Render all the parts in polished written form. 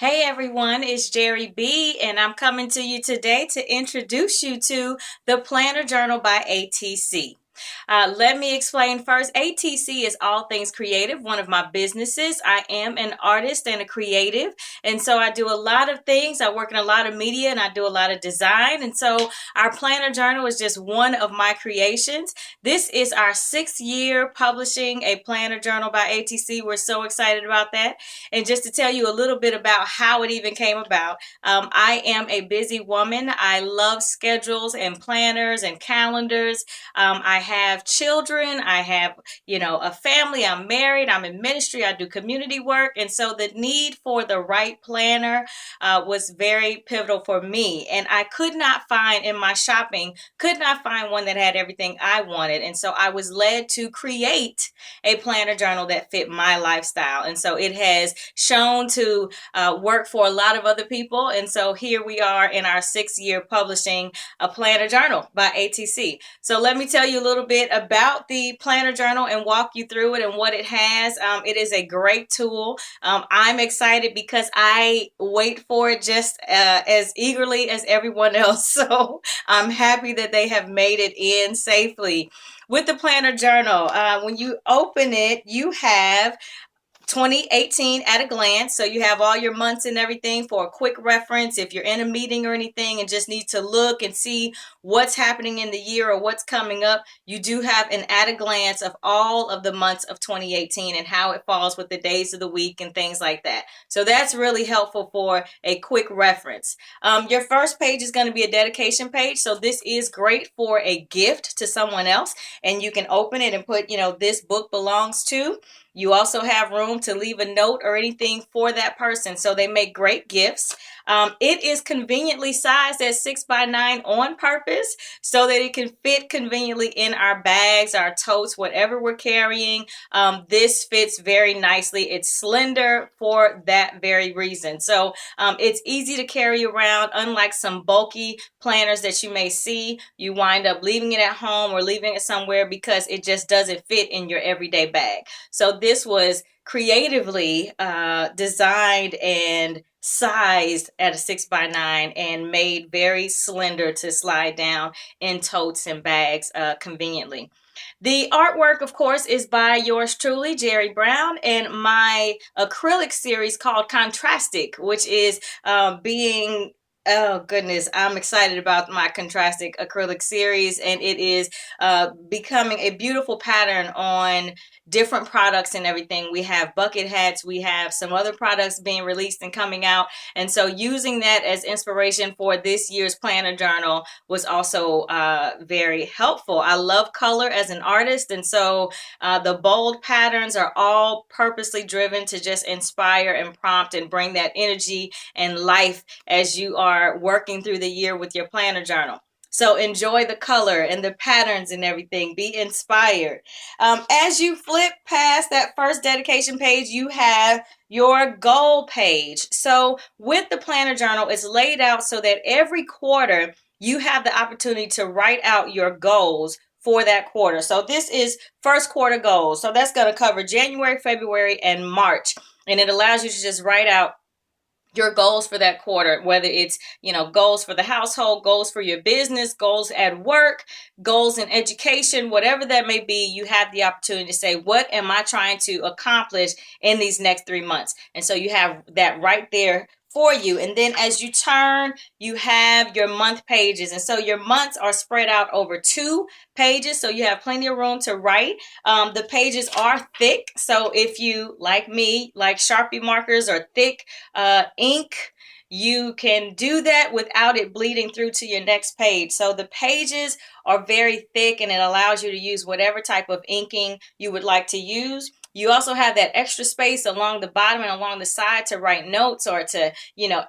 Hey everyone, it's Jerri B, and I'm coming to you today to introduce you to the Planner Journal by ATC. Let me explain first. ATC is all things creative, one of my businesses. I am an artist and a creative, and so I do a lot of things. I work in a lot of media and I do a lot of design, and so our Planner Journal is just one of my creations. This is our 6th year publishing a Planner Journal by ATC. We're so excited about that. And just to tell you a little bit about how it even came about, I am a busy woman. I love schedules and planners and calendars. I have children. I have, a family. I'm married. I'm in ministry. I do community work. And so the need for the right planner was very pivotal for me. And I could not find in my shopping, could not find one that had everything I wanted. And so I was led to create a planner journal that fit my lifestyle. And so it has shown to work for a lot of other people. And so here we are in our 6th year publishing a planner journal by ATC. So let me tell you a little bit about the planner journal and walk you through it and what it has. It is a great tool. I'm excited because I wait for it just as eagerly as everyone else. So I'm happy that they have made it in safely. With the planner journal, when you open it, you have 2018 at a glance. So you have all your months and everything for a quick reference. If you're in a meeting or anything and just need to look and see what's happening in the year or what's coming up, you do have an at a glance of all of the months of 2018 and how it falls with the days of the week and things like that. So that's really helpful for a quick reference. Your first page is going to be a dedication page. So this is great for a gift to someone else, and you can open it and put, this book belongs to. You also have room to leave a note or anything for that person. So they make great gifts. It is conveniently sized at 6x9 on purpose so that it can fit conveniently in our bags, our totes, whatever we're carrying. This fits very nicely. It's slender for that very reason. So it's easy to carry around. Unlike some bulky planners that you may see, you wind up leaving it at home or leaving it somewhere because it just doesn't fit in your everyday bag. So this was creatively designed and sized at a 6x9 and made very slender to slide down in totes and bags conveniently. The artwork, of course, is by yours truly, Jerri Brown, and my acrylic series called Contrastic, which is being oh goodness, I'm excited about my contrastic acrylic series, and it is becoming a beautiful pattern on different products and everything. We have bucket hats, we have some other products being released and coming out, and so using that as inspiration for this year's planner journal was also very helpful. I love color as an artist, and so the bold patterns are all purposely driven to just inspire and prompt and bring that energy and life as you are working through the year with your planner journal. So enjoy the color and the patterns and everything. Be inspired. As you flip past that first dedication page, you have your goal page. So with the planner journal, it's laid out so that every quarter you have the opportunity to write out your goals for that quarter. So this is first quarter goals. So that's going to cover January, February, and March. And it allows you to just write out your goals for that quarter, whether it's, goals for the household, goals for your business, goals at work, goals in education, whatever that may be. You have the opportunity to say, what am I trying to accomplish in these next 3 months? And so you have that right there for you. And then as you turn, you have your month pages. And so your months are spread out over 2 pages. So you have plenty of room to write. The pages are thick. So if you, like me, like Sharpie markers or thick ink, you can do that without it bleeding through to your next page. So the pages are very thick, and it allows you to use whatever type of inking you would like to use. You also have that extra space along the bottom and along the side to write notes or to,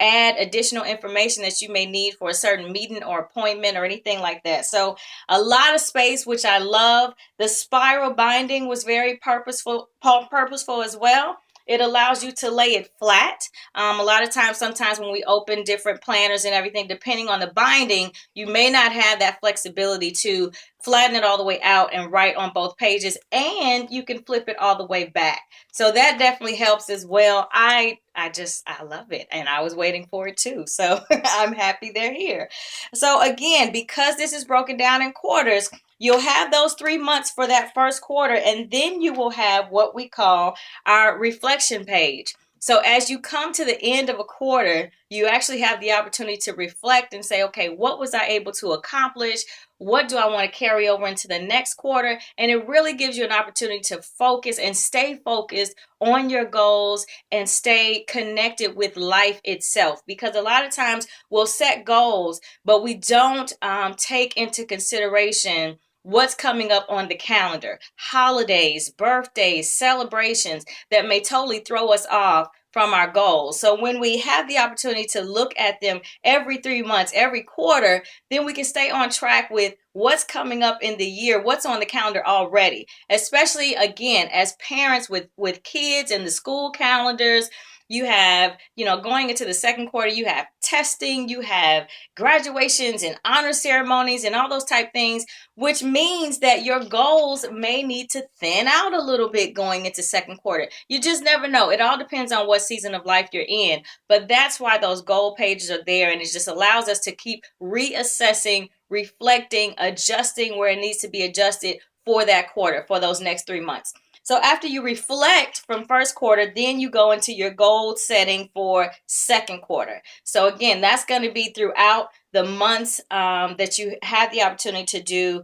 add additional information that you may need for a certain meeting or appointment or anything like that. So a lot of space, which I love. The spiral binding was very purposeful as well. It allows you to lay it flat. A lot of times, sometimes when we open different planners and everything, depending on the binding, you may not have that flexibility to flatten it all the way out and write on both pages, and you can flip it all the way back. So that definitely helps as well. I I love it. And I was waiting for it too. So I'm happy they're here. So again, because this is broken down in quarters, you'll have those 3 months for that first quarter, and then you will have what we call our reflection page. So as you come to the end of a quarter, you actually have the opportunity to reflect and say, okay, what was I able to accomplish? What do I want to carry over into the next quarter? And it really gives you an opportunity to focus and stay focused on your goals and stay connected with life itself. Because a lot of times we'll set goals, but we don't take into consideration what's coming up on the calendar, holidays, birthdays, celebrations that may totally throw us off from our goals. So when we have the opportunity to look at them every 3 months, every quarter, then we can stay on track with what's coming up in the year, what's on the calendar already. Especially again, as parents with kids and the school calendars, you have, going into the second quarter, you have testing, you have graduations and honor ceremonies and all those type things, which means that your goals may need to thin out a little bit going into second quarter. You just never know. It all depends on what season of life you're in. But that's why those goal pages are there, and it just allows us to keep reassessing, reflecting, adjusting where it needs to be adjusted for that quarter, for those next 3 months. So after you reflect from first quarter, then you go into your goal setting for second quarter. So again, that's going to be throughout the months that you have the opportunity to do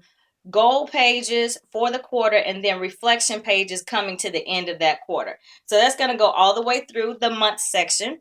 goal pages for the quarter, and then reflection pages coming to the end of that quarter. So that's going to go all the way through the month section.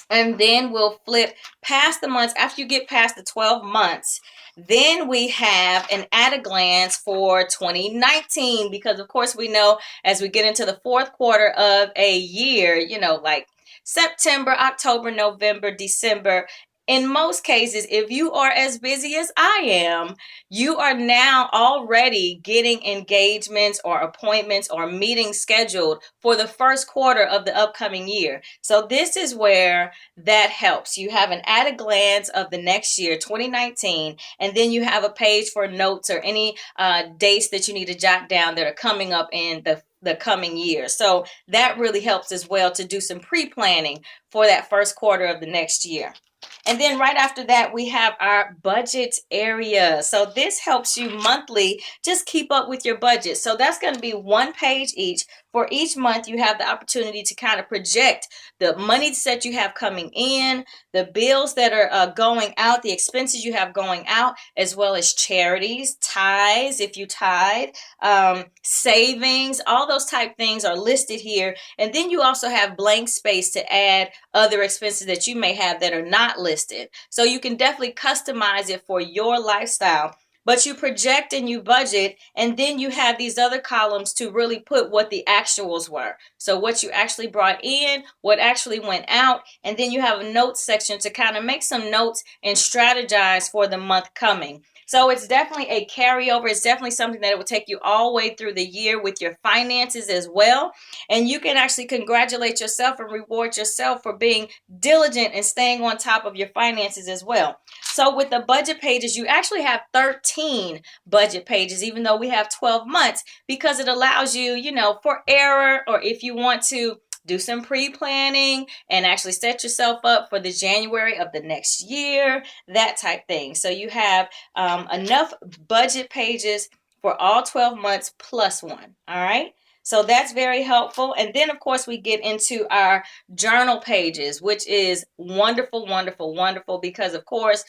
And then we'll flip past the months. After you get past the 12 months, then we have an at a glance for 2019, because of course we know as we get into the fourth quarter of a year, like September, October, November, December, in most cases, if you are as busy as I am, you are now already getting engagements or appointments or meetings scheduled for the first quarter of the upcoming year. So this is where that helps. You have an at a glance of the next year, 2019, and then you have a page for notes or any dates that you need to jot down that are coming up in the coming year. So that really helps as well to do some pre-planning for that first quarter of the next year. And then right after that, we have our budget area. So this helps you monthly just keep up with your budget. So that's going to be one page each. For each month, you have the opportunity to kind of project the monies that you have coming in, the bills that are going out, the expenses you have going out, as well as charities, tithes, if you tithe, savings, all those type things are listed here. And then you also have blank space to add other expenses that you may have that are not listed. So you can definitely customize it for your lifestyle. But you project and you budget, and then you have these other columns to really put what the actuals were. So what you actually brought in, what actually went out, and then you have a notes section to kind of make some notes and strategize for the month coming. So it's definitely a carryover. It's definitely something that it will take you all the way through the year with your finances as well. And you can actually congratulate yourself and reward yourself for being diligent and staying on top of your finances as well. So with the budget pages, you actually have 13 budget pages, even though we have 12 months, because it allows you, for error, or if you want to do some pre-planning and actually set yourself up for the January of the next year, that type thing. So you have enough budget pages for all 12 months plus one. All right. So that's very helpful. And then, of course, we get into our journal pages, which is wonderful, wonderful, wonderful, because, of course,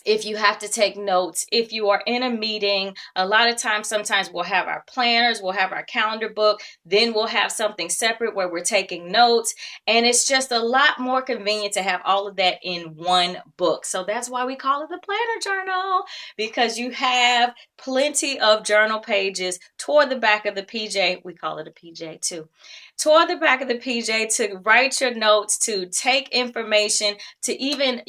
if you have to take notes, if you are in a meeting, a lot of times, sometimes we'll have our planners, we'll have our calendar book, then we'll have something separate where we're taking notes. And it's just a lot more convenient to have all of that in one book. So that's why we call it the planner journal, because you have plenty of journal pages toward the back of the PJ. We call it a PJ too. Toward the back of the PJ to write your notes, to take information, to even,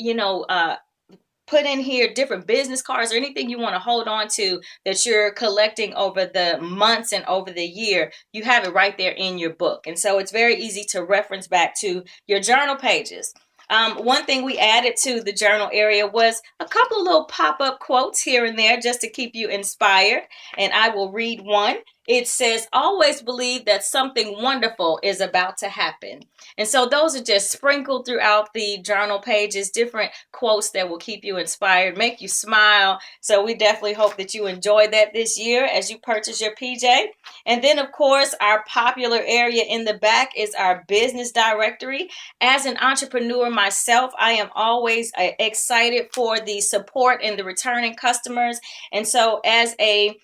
put in here different business cards or anything you want to hold on to that you're collecting over the months and over the year. You have it right there in your book. And so it's very easy to reference back to your journal pages. One thing we added to the journal area was a couple of little pop-up quotes here and there just to keep you inspired. And I will read one. it says, always believe that something wonderful is about to happen. And so those are just sprinkled throughout the journal pages, different quotes that will keep you inspired, make you smile. So we definitely hope that you enjoy that this year as you purchase your PJ. And then, of course, our popular area in the back is our business directory. As an entrepreneur myself, I am always excited for the support and the returning customers. And so as a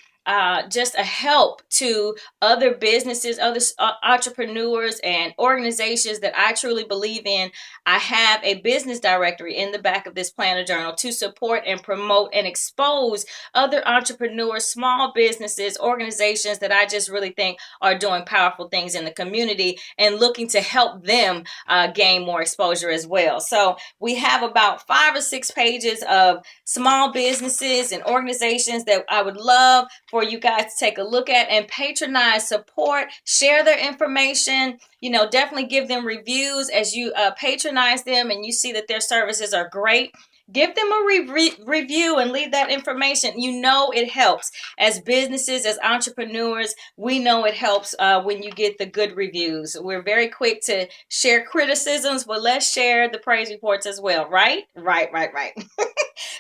just a help to other businesses, other entrepreneurs and organizations that I truly believe in, I have a business directory in the back of this planner journal to support and promote and expose other entrepreneurs, small businesses, organizations that I just really think are doing powerful things in the community and looking to help them gain more exposure as well. So we have about 5 or 6 pages of small businesses and organizations that I would love for you guys to take a look at and patronize, support, share their information. Definitely give them reviews as you patronize them and you see that their services are great. Give them a review and leave that information. It helps. As businesses, as entrepreneurs, we know it helps when you get the good reviews. We're very quick to share criticisms, but let's share the praise reports as well, right? Right.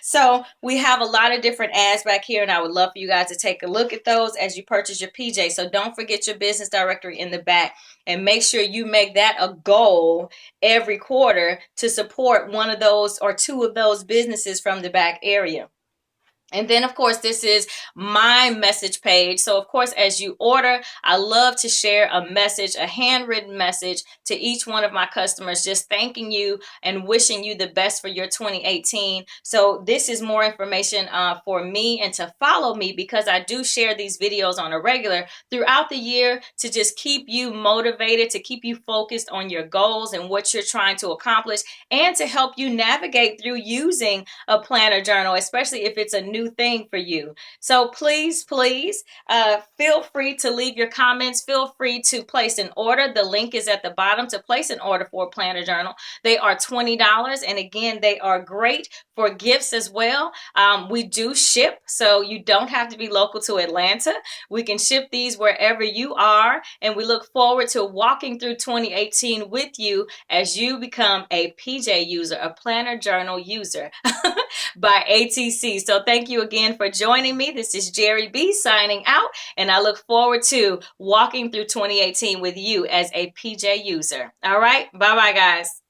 So we have a lot of different ads back here, and I would love for you guys to take a look at those as you purchase your PJ. So don't forget your business directory in the back, and make sure you make that a goal every quarter to support one of those or two of those businesses from the back area. And then, of course, this is my message page. So, of course, as you order, I love to share a message, a handwritten message to each one of my customers, just thanking you and wishing you the best for your 2018. So this is more information for me and to follow me, because I do share these videos on a regular throughout the year to just keep you motivated, to keep you focused on your goals and what you're trying to accomplish, and to help you navigate through using a planner journal, especially if it's a new thing for you. So please feel free to leave your comments. Feel free to place an order. The link is at the bottom to place an order for a planner journal. They are $20, and again, they are great for gifts as well. We do ship, so you don't have to be local to Atlanta. We can ship these wherever you are, and we look forward to walking through 2018 with you as you become a PJ user, a planner journal user by ATC. So thank you again for joining me. This is Jerri B signing out, and I look forward to walking through 2018 with you as a PJ user. All right, bye-bye, guys.